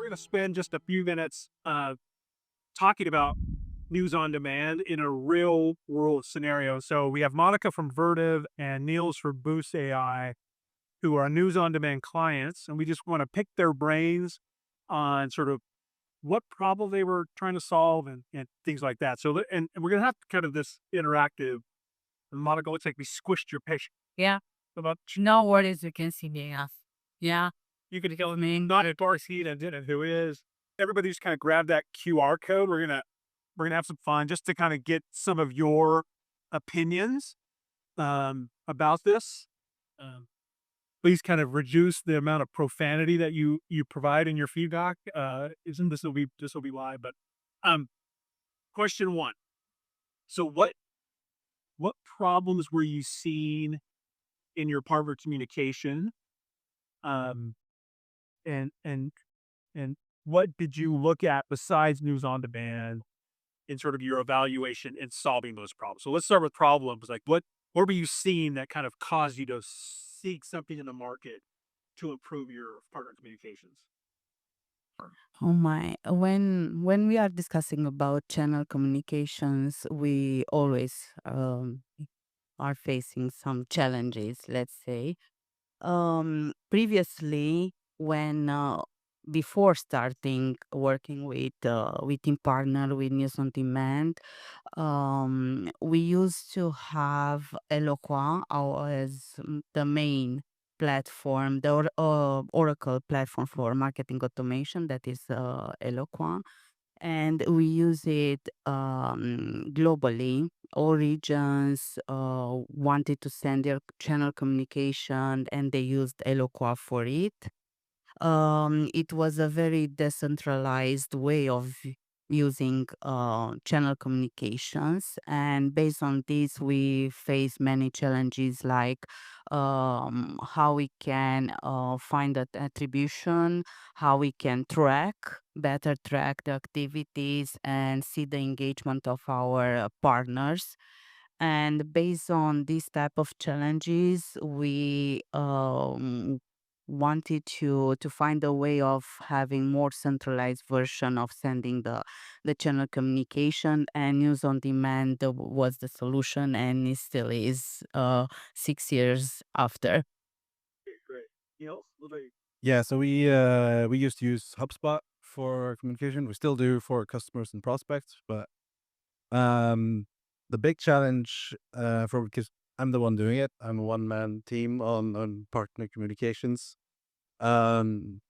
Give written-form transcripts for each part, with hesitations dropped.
going to spend just a few minutes talking about news on demand in a real world scenario. So we have Monica from Vertiv and Nils from Boost AI, who are news on demand clients, and we just want to pick their brains on sort of what problem they were trying to solve and things like that. So, and we're going to have kind of this interactive. And Monica, looks like we squished your patient. Yeah. About No worries. You can see me. Yeah. you can tell me not at Darcy and who is. Everybody just kind of grab that QR code. We're gonna have some fun just to kind of get some of your opinions about this. Please kind of reduce the amount of profanity that you provide in your feedback. Isn't this will be live? But question one. So what problems were you seeing in your partner communication? Um, and and and what did you look at besides news on demand in sort of your evaluation in solving those problems? So let's start with problems. Like what were you seeing that kind of caused you to seek something in the market to improve your partner communications? Oh my. When we are discussing about channel communications, we always are facing some challenges, let's say. Previously, when before starting working with Impartner with News on Demand, we used to have Eloqua as the main platform, the Oracle platform for marketing automation. That is Eloqua, and we use it globally. All regions wanted to send their channel communication, and they used Eloqua for it. It was a very decentralized way of using channel communications, and based on this, we face many challenges like how we can find that attribution, how we can better track the activities and see the engagement of our partners. And based on these type of challenges, we wanted to find a way of having more centralized version of sending the channel communication, and news on demand was the solution, and it still is 6 years after. Okay, great. Neil, what about you? Yeah, so we used to use HubSpot for communication. We still do for customers and prospects, but the big challenge for because I'm the one doing it. I'm a one-man team on partner communications. Um,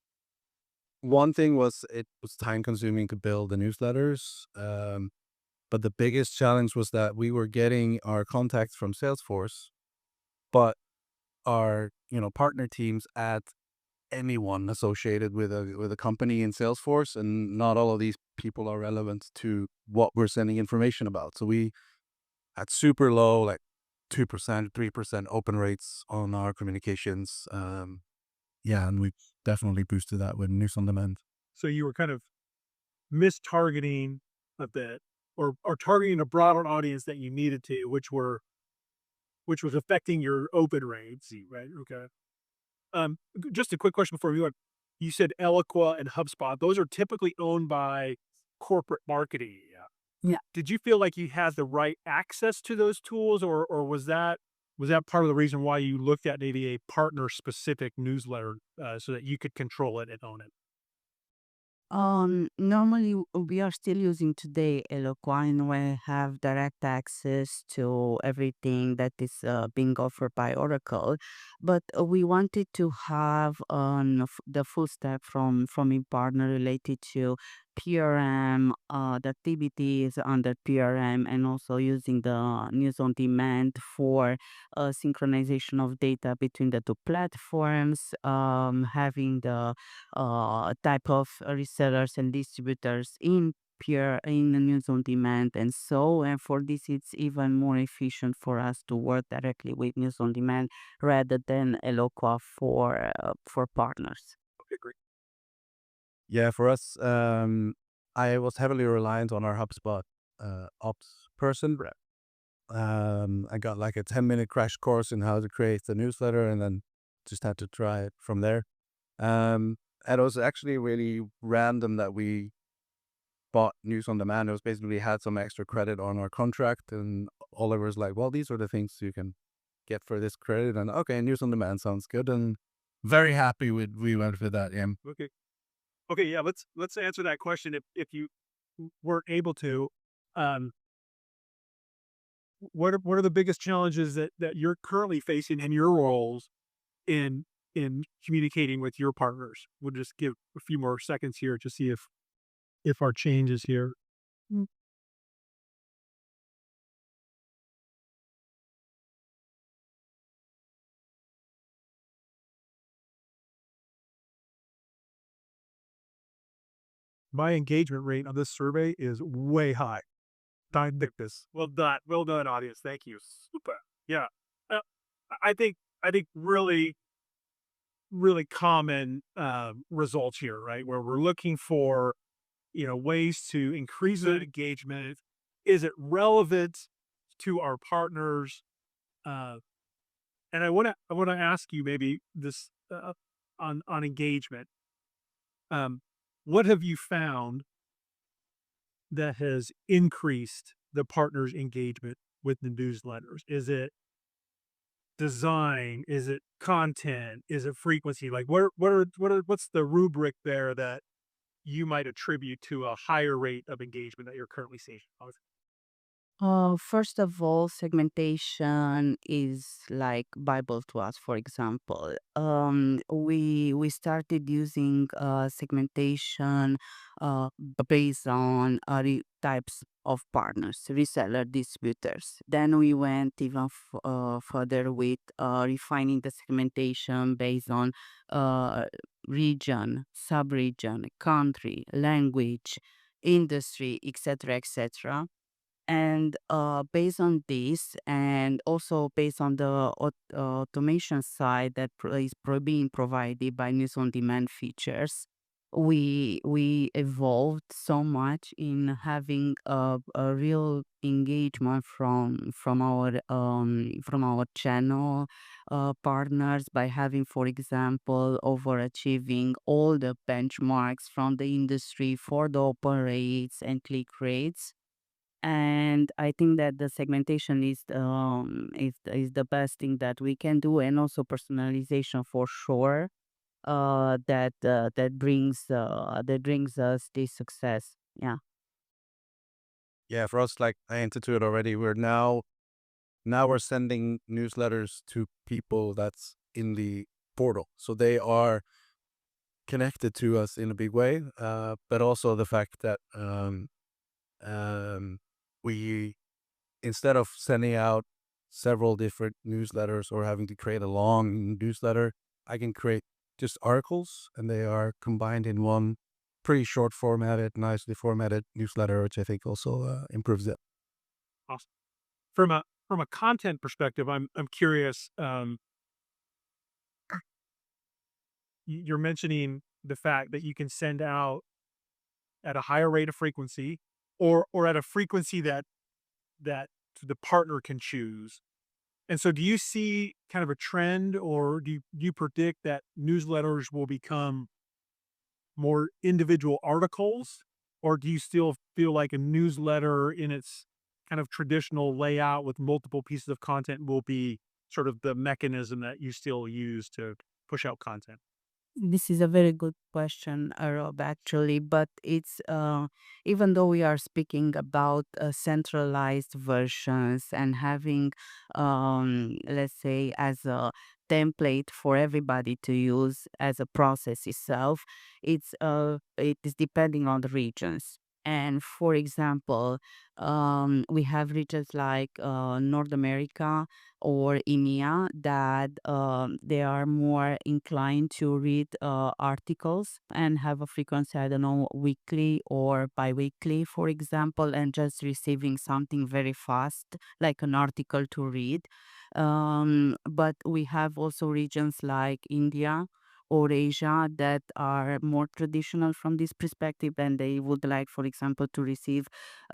One thing was it was time consuming to build the newsletters. But the biggest challenge was that we were getting our contacts from Salesforce, but our partner teams add anyone associated with a company in Salesforce, and not all of these people are relevant to what we're sending information about. So we had super low, like 2%, 3% open rates on our communications. Yeah, and we definitely boosted that with News on Demand. So you were kind of mistargeting a bit or targeting a broader audience that you needed to, which was affecting your open rates, right? Okay. Just a quick question before we go on. You said Eloqua and HubSpot. Those are typically owned by corporate marketing. Yeah. Yeah. Did you feel like you had the right access to those tools, or was that part of the reason why you looked at maybe a partner specific newsletter so that you could control it and own it? Normally we are still using today Eloqua, and we have direct access to everything that is being offered by Oracle. But we wanted to have the full stack from Impartner related to PRM, the activities under PRM, and also using the news on demand for synchronization of data between the two platforms, having the type of resellers and distributors in the news on demand, and for this it's even more efficient for us to work directly with news on demand rather than Eloqua for partners. Okay, great. Yeah, for us, I was heavily reliant on our HubSpot ops person. Right. I got like a 10-minute crash course in how to create the newsletter, and then just had to try it from there. And it was actually really random that we bought News on Demand. It was basically had some extra credit on our contract, and Oliver's like, well, these are the things you can get for this credit. And okay, News on Demand sounds good. And very happy we went with that. Yeah. Okay. Okay. Yeah. Let's answer that question. If you weren't able to, um, what are the biggest challenges that you're currently facing in your roles in communicating with your partners? We'll just give a few more seconds here to see if our change is here. My engagement rate on this survey is way high. I think this. Well done, audience. Thank you. Super. Yeah. Uh, I think really common results here, right? Where we're looking for ways to increase the engagement. Is it relevant to our partners? Uh, and I want to ask you maybe this on engagement. What have you found that has increased the partner's engagement with the newsletters? Is it design? Is it content? Is it frequency? Like what's the rubric there that you might attribute to a higher rate of engagement that you're currently seeing? First of all, segmentation is like Bible to us. For example, we started using segmentation based on types of partners, reseller, distributors. Then we went even further with refining the segmentation based on uh, region, sub-region, country, language, industry, etc., etc. And based on this, and also based on the automation side that being provided by News on Demand features, we evolved so much in having a real engagement from our channel partners, by having, for example, overachieving all the benchmarks from the industry for the open rates and click rates. And I think that the segmentation is the best thing that we can do, and also personalization for sure. That brings us this success. Yeah. Yeah, for us, like I hinted to it already, we're sending newsletters to people that's in the portal, so they are connected to us in a big way. But also the fact that we, instead of sending out several different newsletters or having to create a long newsletter, I can create just articles, and they are combined in one pretty short formatted, nicely formatted newsletter, which I think also improves it. Awesome. From a content perspective, I'm curious. You're mentioning the fact that you can send out at a higher rate of frequency, or at a frequency that the partner can choose. And so do you see kind of a trend, or do you predict that newsletters will become more individual articles, or do you still feel like a newsletter in its kind of traditional layout with multiple pieces of content will be sort of the mechanism that you still use to push out content? This is a very good question, Rob, actually. But it's even though we are speaking about centralized versions and having, let's say, as a template for everybody to use as a process itself, it is depending on the regions. And for example, we have regions like North America or EMEA that they are more inclined to read articles and have a frequency, I don't know, weekly or bi-weekly, for example, and just receiving something very fast, like an article to read. But we have also regions like India or Asia that are more traditional from this perspective, and they would like, for example, to receive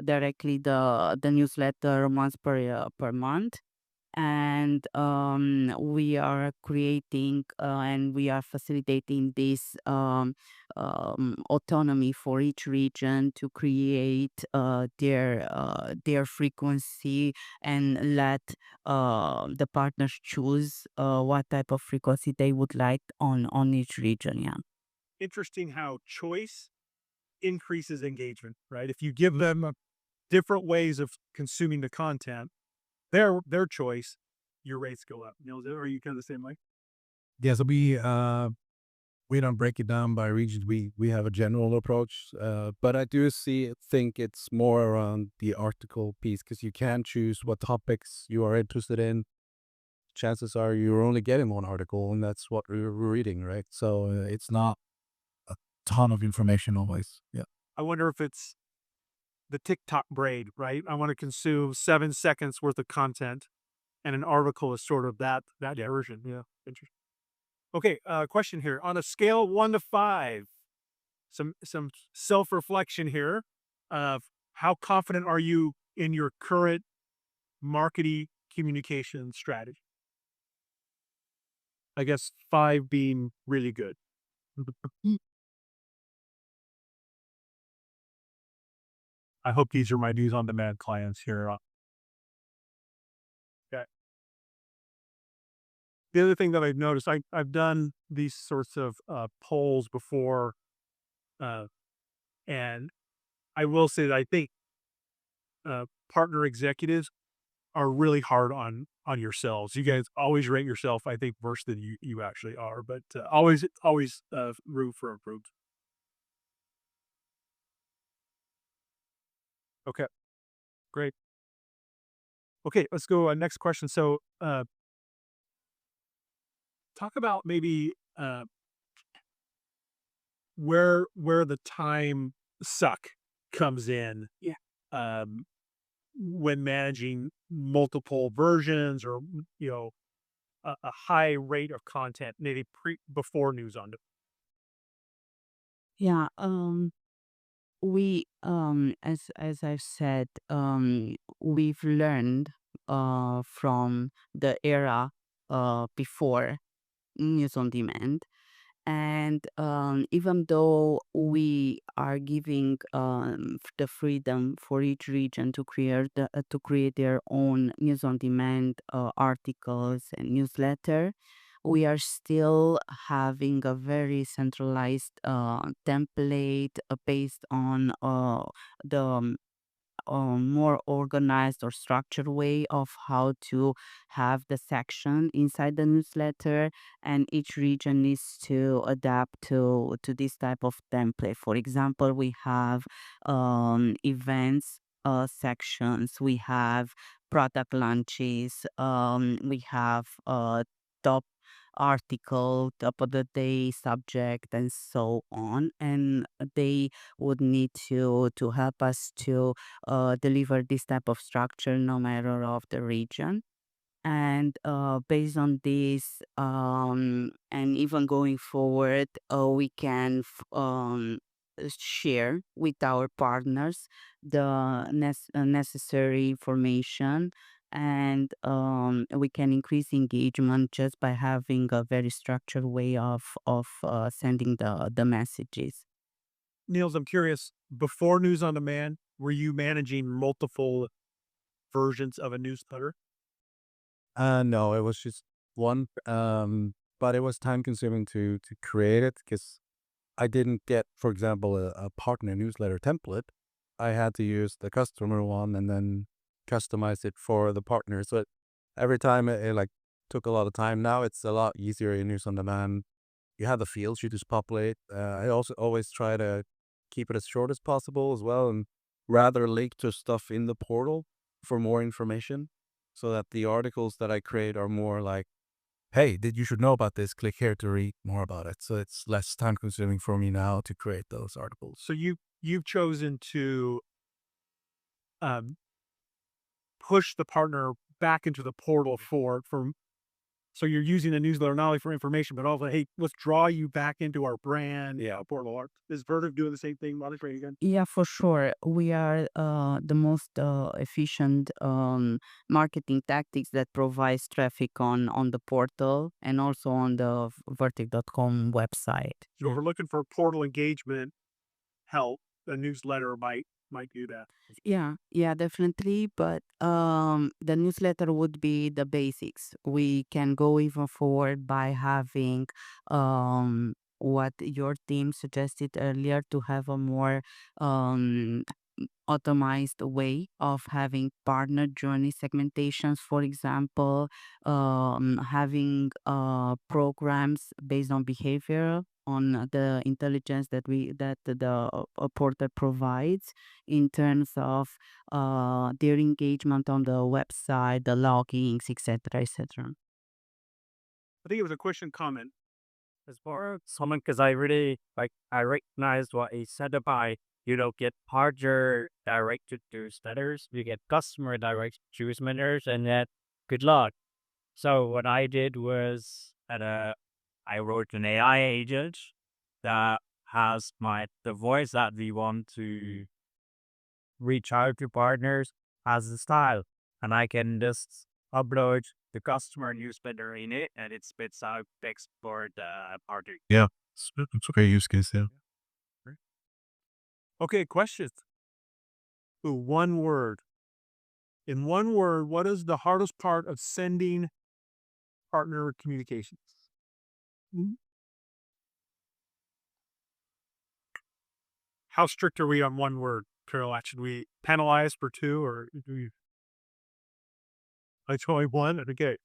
directly the newsletter once per month. and we are creating and we are facilitating this autonomy for each region to create their frequency, and let the partners choose what type of frequency they would like on each region. Yeah. Interesting how choice increases engagement, right? If you give them different ways of consuming the content, their choice, your rates go up. Nils, are you kind of the same way? Yeah, so we don't break it down by regions. We have a general approach, but I do think it's more around the article piece, because you can choose what topics you are interested in. Chances are you're only getting one article, and that's what we're reading, right? So it's not a ton of information always. Yeah. I wonder if it's the TikTok braid, right? I want to consume 7 seconds worth of content, and an article is sort of that version. Yeah, interesting. Okay, question here. On a scale of 1 to 5, some self-reflection here of how confident are you in your current marketing communication strategy? I guess 5 being really good. I hope these are my news on demand clients here. Okay. The other thing that I've noticed, I've done these sorts of polls before, uh, and I will say that I think partner executives are really hard on yourselves. You guys always rate yourself, I think, worse than you actually are, but always room for improvement. Okay, great. Okay, let's go next question. So, talk about maybe where the time suck comes in. Yeah. Um, when managing multiple versions, or a high rate of content, maybe before news on. Yeah. We as I've said, we've learned from the era before news on demand. And even though we are giving the freedom for each region to create their own news on demand articles and newsletter, we are still having a very centralized template based on the more organized or structured way of how to have the section inside the newsletter, and each region needs to adapt to this type of template. For example, we have events sections, we have product launches, we have top article, top of the day subject, and so on, and they would need to help us to deliver this type of structure no matter of the region. And based on this, and even going forward, we can share with our partners the necessary information, and we can increase engagement just by having a very structured way of sending the messages. Niels, I'm curious, before news on demand, were you managing multiple versions of a newsletter? No, it was just one. But it was time consuming to create it, because I didn't get, for example, a partner newsletter template. I had to use the customer one and then customize it for the partner. So every time it like took a lot of time. Now it's a lot easier in News on Demand. You have the fields, you just populate. I also always try to keep it as short as possible as well, and rather link to stuff in the portal for more information, so that the articles that I create are more like, hey, did you should know about this, click here to read more about it. So it's less time consuming for me now to create those articles. So you've chosen to um, push the partner back into the portal for So you're using the newsletter not only for information, but also, hey, let's draw you back into our brand. Yeah, portal art. Is Vertiv doing the same thing? Monica, again? Yeah, for sure. We are the most efficient marketing tactics that provides traffic on the portal and also on the vertiv.com website. So if we're looking for portal engagement help, a newsletter might do that. Yeah, definitely. But the newsletter would be the basics. We can go even forward by having what your team suggested earlier to have a more um automized way of having partner journey segmentations, for example, having programs based on behavior on the intelligence that the portal provides in terms of their engagement on the website, the logins, etc., etc. I think it was a question comment. As far as someone, because I really I recognize what he said about get partner directed newsletters, you get customer directed newsletters, and that good luck. So what I did was I wrote an AI agent that has the voice that we want to reach out to partners as a style, and I can just upload the customer newsletter in it, and it spits out text for the partner. Yeah, it's a great use case. Yeah. Okay, questions. Ooh, one word. In one word, what is the hardest part of sending partner communications? How strict are we on one word, Carol? Should we penalize for two, or do you? It's only one. Okay,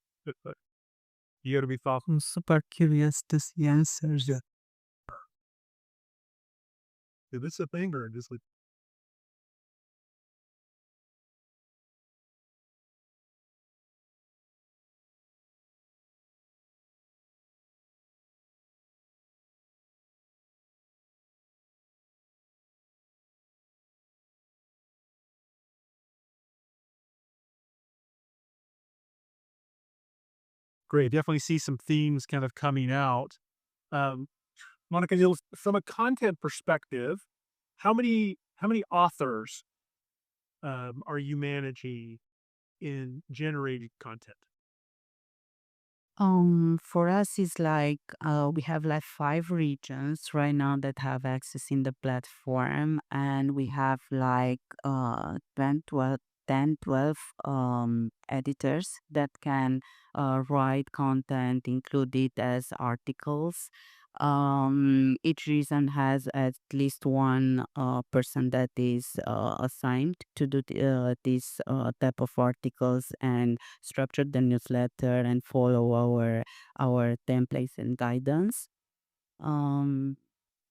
you got to be thoughtful. I'm super curious to see answers. Is this a thing or just like? Great. Definitely see some themes kind of coming out. Um, Monica, from a content perspective, how many authors are you managing in generating content? For us, it's like we have like 5 regions right now that have access in the platform, and we have like 10, 12, 10, 12 editors that can write content, include it as articles. Each region has at least one person that is assigned to do this type of articles and structure the newsletter and follow our templates and guidance. Um,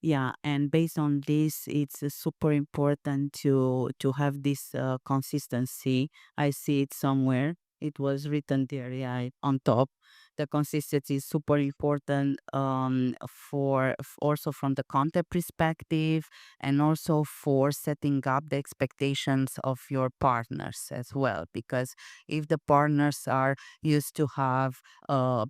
yeah, and based on this, it's super important to have this consistency. I see it somewhere. It was written there, yeah, on top. The consistency is super important also from the content perspective and also for setting up the expectations of your partners as well. Because if the partners are used to have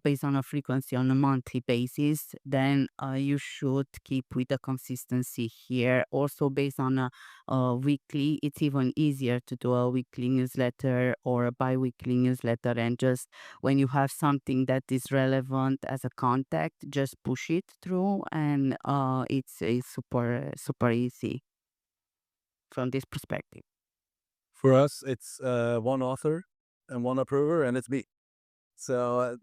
based on a frequency on a monthly basis, then you should keep with the consistency here. Also, based on a weekly, it's even easier to do a weekly newsletter or a bi-weekly newsletter. And just when you have something that is relevant as a contact, just push it through, and it's super easy from this perspective. For us, it's one author and one approver, and it's me. So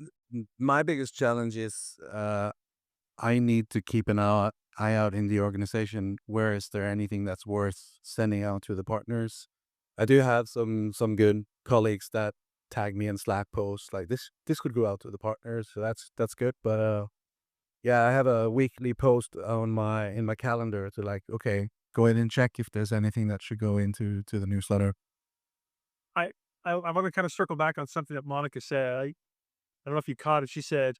my biggest challenge is I need to keep an eye out in the organization. Where is there anything that's worth sending out to the partners? I do have some good colleagues that tag me in Slack posts like this could go out to the partners, so that's good. But yeah, I have a weekly post in my calendar to like, okay, go in and check if there's anything that should go into the newsletter. I want to kind of circle back on something that Monica said. I don't know if you caught it. She said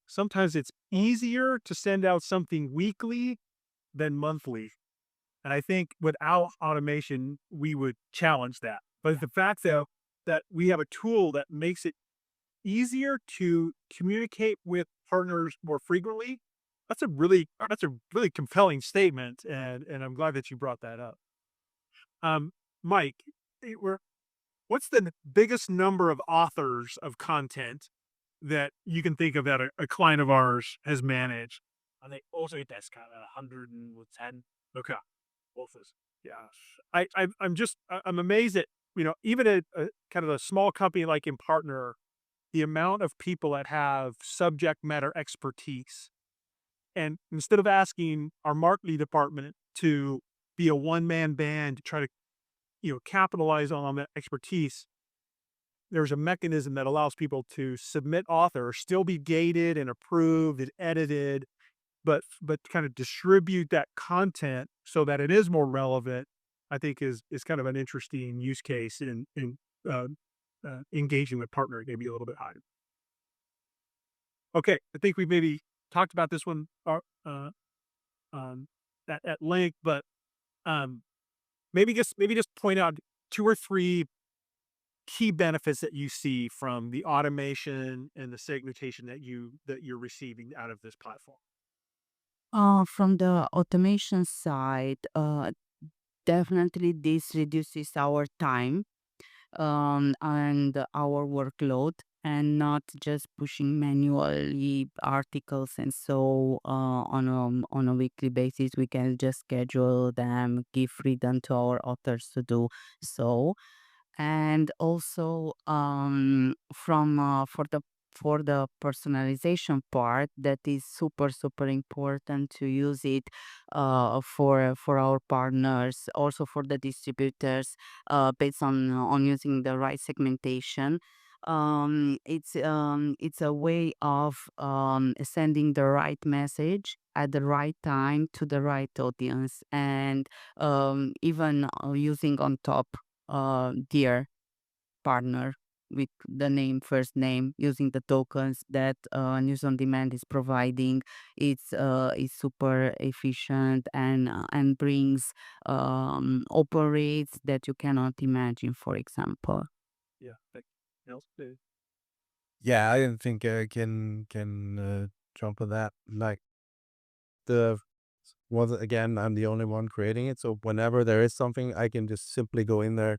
sometimes it's easier to send out something weekly than monthly. And I think without automation, we would challenge that. But the fact, though, that we have a tool that makes it easier to communicate with partners more frequently. That's a really compelling statement, and I'm glad that you brought that up. Mike, what's the biggest number of authors of content that you can think of that a client of ours has managed? I think also that's kind of 110. Okay, authors. Yeah, I'm amazed at even a kind of a small company like Impartner, the amount of people that have subject matter expertise. And instead of asking our marketing department to be a one-man band to try to, capitalize on that expertise, there's a mechanism that allows people to submit author, still be gated and approved and edited, but kind of distribute that content so that it is more relevant. I think is kind of an interesting use case in uh, engaging with partner maybe a little bit higher. Okay, I think we maybe talked about this one at length, but maybe just point out 2 or 3 key benefits that you see from the automation and the segmentation that you're receiving out of this platform. From the automation side, definitely this reduces our time and our workload, and not just pushing manually articles. And so on a weekly basis, we can just schedule them, give freedom to our authors to do so. And also from for the personalization part, that is super important to use it for our partners, also for the distributors, based on using the right segmentation. It's a way of sending the right message at the right time to the right audience, and even using on top dear partner with the name, first name, using the tokens that News on Demand is providing. It's super efficient, and brings open rates that you cannot imagine, for example. Yeah. Else? Yeah, I didn't think I can jump on that. Like the once again, I'm the only one creating it, so whenever there is something, I can just simply go in there,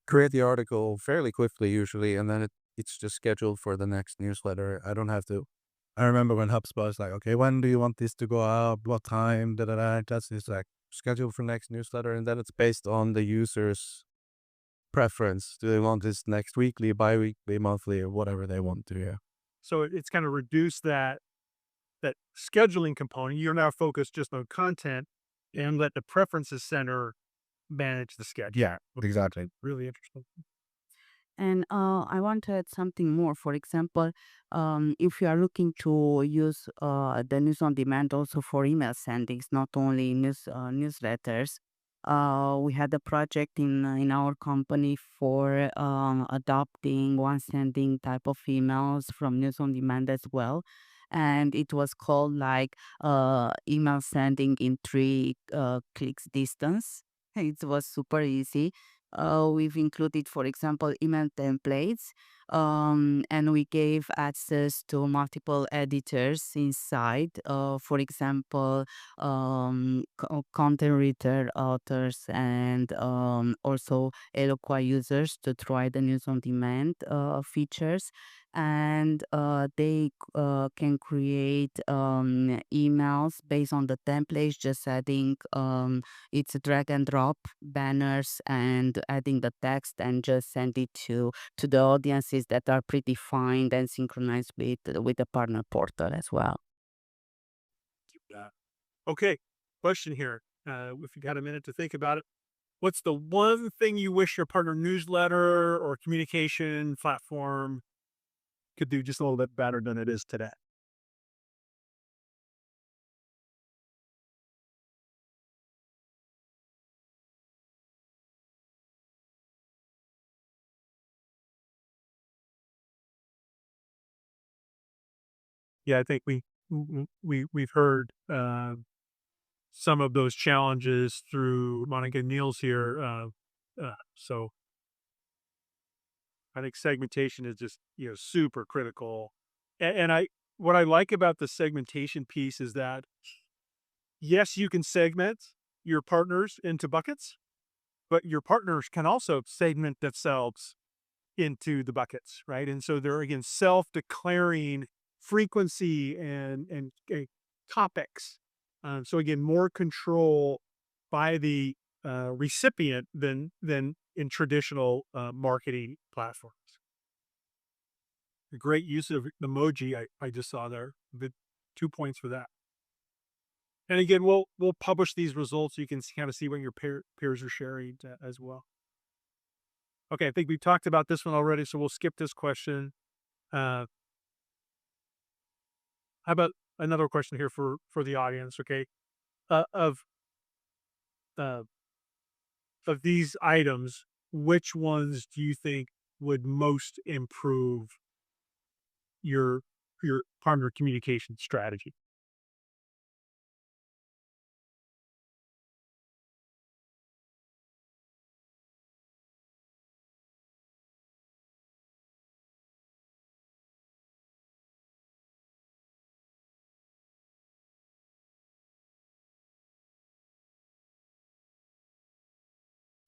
create the article fairly quickly usually, and then it's just scheduled for the next newsletter. I don't have to. I remember when HubSpot is like, okay, when do you want this to go out? What time? Da da da. That's just like scheduled for next newsletter, and then it's based on the user's preference. Do they want this next weekly, bi-weekly, monthly, or whatever they want to? Yeah. So it's kind of reduced that scheduling component. You're now focused just on content and let the preferences center manage the schedule. Yeah. Exactly. Really interesting. And I want to add something more. For example, if you are looking to use the News on Demand also for email sendings, not only newsletters, we had a project in our company for adopting one sending type of emails from News on Demand as well. And it was called like email sending in 3 clicks distance. It was super easy. We've included, for example, email templates, and we gave access to multiple editors inside. For example, content writer authors, and also Eloqua users to try the News on Demand features. And they can create emails based on the templates, just adding it's a drag and drop banners and adding the text, and just send it to the audiences that are predefined and synchronized with the partner portal as well. Okay, question here. If you got a minute to think about it, what's the one thing you wish your partner newsletter or communication platform could do just a little bit better than it is today? Yeah, I think we've heard some of those challenges through Monica and Nils here. So I think segmentation is just, super critical. And what I like about the segmentation piece is that, yes, you can segment your partners into buckets, but your partners can also segment themselves into the buckets, right? And so they're, again, self-declaring frequency and topics. So again, more control by the recipient than in traditional marketing platforms. A great use of emoji I just saw there. The 2 points for that. And again, we'll publish these results so you can kind of see what your peers are sharing as well. Okay, I think we talked about this one already, so we'll skip this question. How about another question here for the audience? Okay, of these items, which ones do you think would most improve your partner communication strategy?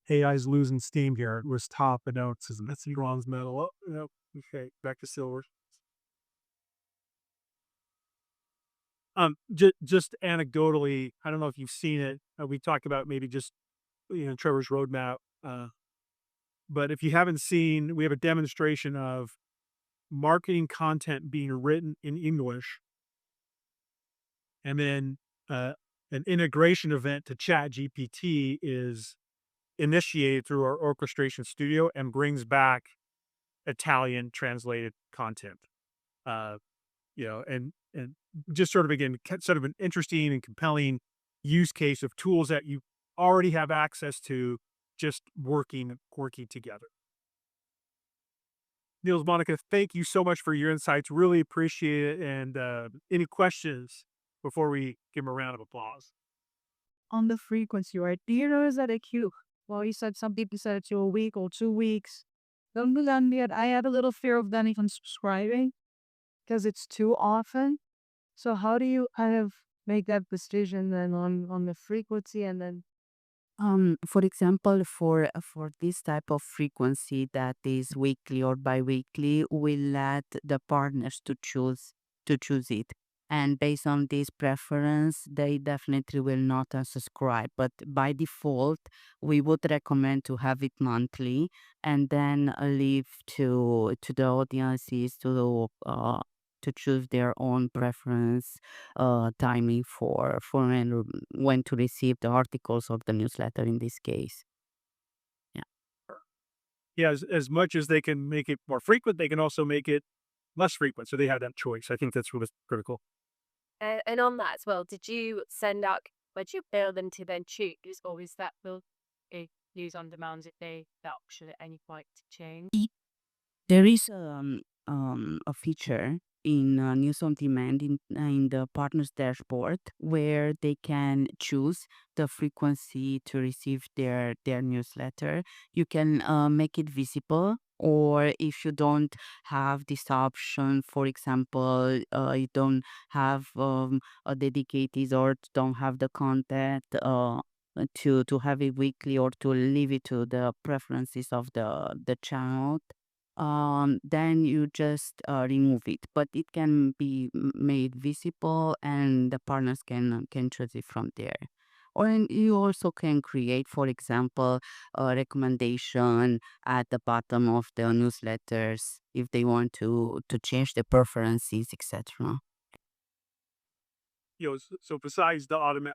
AI's losing steam here. It was top, and now it's missing bronze medal. Oh, no. Okay, back to silver. Just anecdotally, I don't know if you've seen it. We talked about maybe just Trevor's roadmap. But if you haven't seen, we have a demonstration of marketing content being written in English, and then an integration event to Chat GPT is initiated through our orchestration studio and brings back Italian translated content. And just sort of, again, sort of an interesting and compelling use case of tools that you already have access to, just working together. Nils, Monica, thank you so much for your insights. Really appreciate it. And any questions before we give them a round of applause? On the frequency, right? Do you notice that a queue? Well, you said some people said to a week or 2 weeks. Don't do that yet. I have a little fear of them even subscribing because it's too often. So how do you kind of make that decision then on the frequency and then For example, for this type of frequency that is weekly or biweekly, we let the partners to choose it. And based on this preference, they definitely will not unsubscribe. But by default, we would recommend to have it monthly and then leave to the audiences to choose their own preference timing for when to receive the articles of the newsletter in this case. Yeah. Yeah, as much as they can make it more frequent, they can also make it less frequent. So they have that choice. I think that's really critical. And on that as well, did you send out, would you bill them to then choose, or is that will use on demand if they that option at any point to change? There is a feature in News on Demand in the partners dashboard where they can choose the frequency to receive their newsletter. You can make it visible, or if you don't have this option, for example, you don't have a dedicated or don't have the content to have it weekly or to leave it to the preferences of the channel, then you just remove it. But it can be made visible, and the partners can choose it from there. Or you also can create, for example, a recommendation at the bottom of the newsletters if they want to change the preferences, etc. So besides the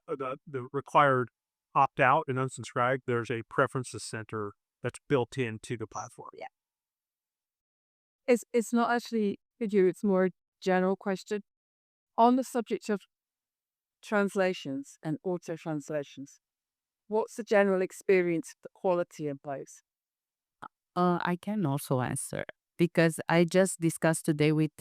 required opt out and unsubscribe, there's a preferences center that's built into the platform. Yeah. it's not actually for you, it's more general question. On the subject of translations and auto translations, what's the general experience of the quality in place? I can also answer because I just discussed today with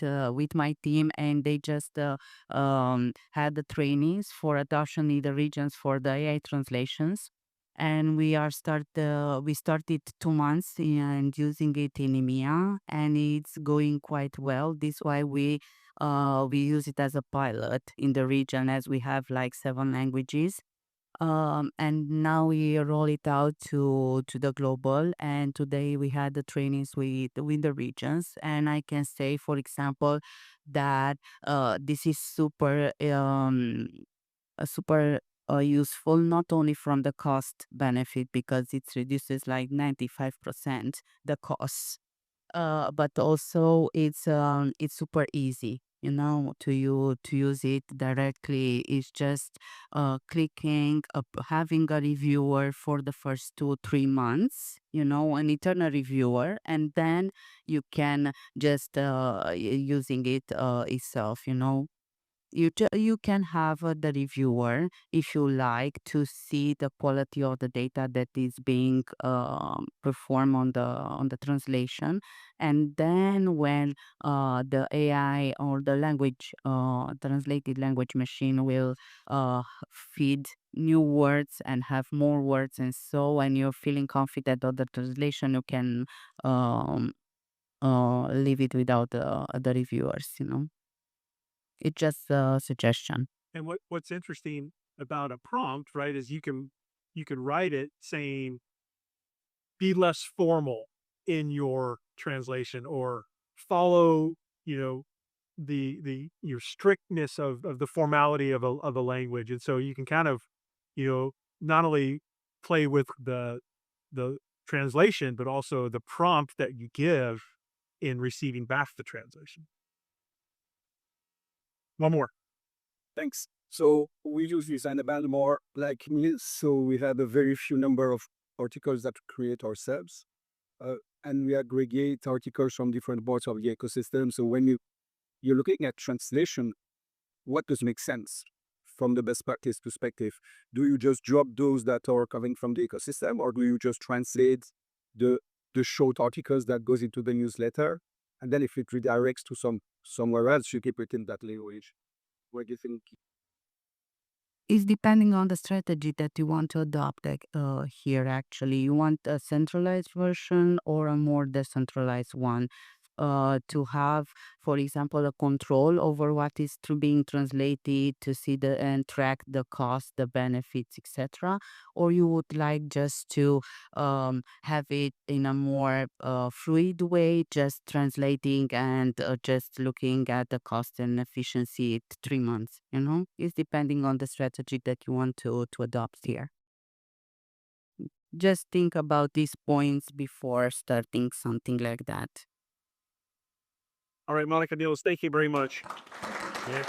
my team, and they just had the trainings for adoption in the regions for the AI translations. and we started 2 months and using it in EMEA, and it's going quite well. This why we use it as a pilot in the region, as we have like 7 languages. And now we roll it out to the global. And today we had the trainings with the regions, and I can say, for example, that this is super useful, not only from the cost benefit, because it reduces like 95% the cost, but also it's super easy, to use it directly. It's just clicking up, having a reviewer for the first 2 3 months, an internal reviewer, and then you can just using it itself. You can have the reviewer, if you like, to see the quality of the data that is being performed on the translation. And then when the AI or the language translated language machine will feed new words and have more words, and so when you're feeling confident of the translation, you can um, leave it without the reviewers. It's just a suggestion. And what's interesting about a prompt, right, is you can write it saying, be less formal in your translation, or follow, your strictness of the formality of a language. And so you can kind of, not only play with the translation, but also the prompt that you give in receiving back the translation. One more. Thanks. So we use this Enablement more like me. So we have a very few number of articles that we create ourselves. And we aggregate articles from different parts of the ecosystem. So when you're looking at translation, what does make sense from the best practice perspective? Do you just drop those that are coming from the ecosystem, or do you just translate the short articles that goes into the newsletter? And then if it redirects to somewhere else, you keep it in that language. What do you think? It's depending on the strategy that you want to adopt here. Actually, you want a centralized version or a more decentralized one, to have, for example, a control over what is being translated, to see and track the cost, the benefits, etc. Or you would like just to have it in a more fluid way, just translating and just looking at the cost and efficiency at 3 months. It's depending on the strategy that you want to adopt here. Just think about these points before starting something like that. All right, Monica, Nils, thank you very much. Yeah.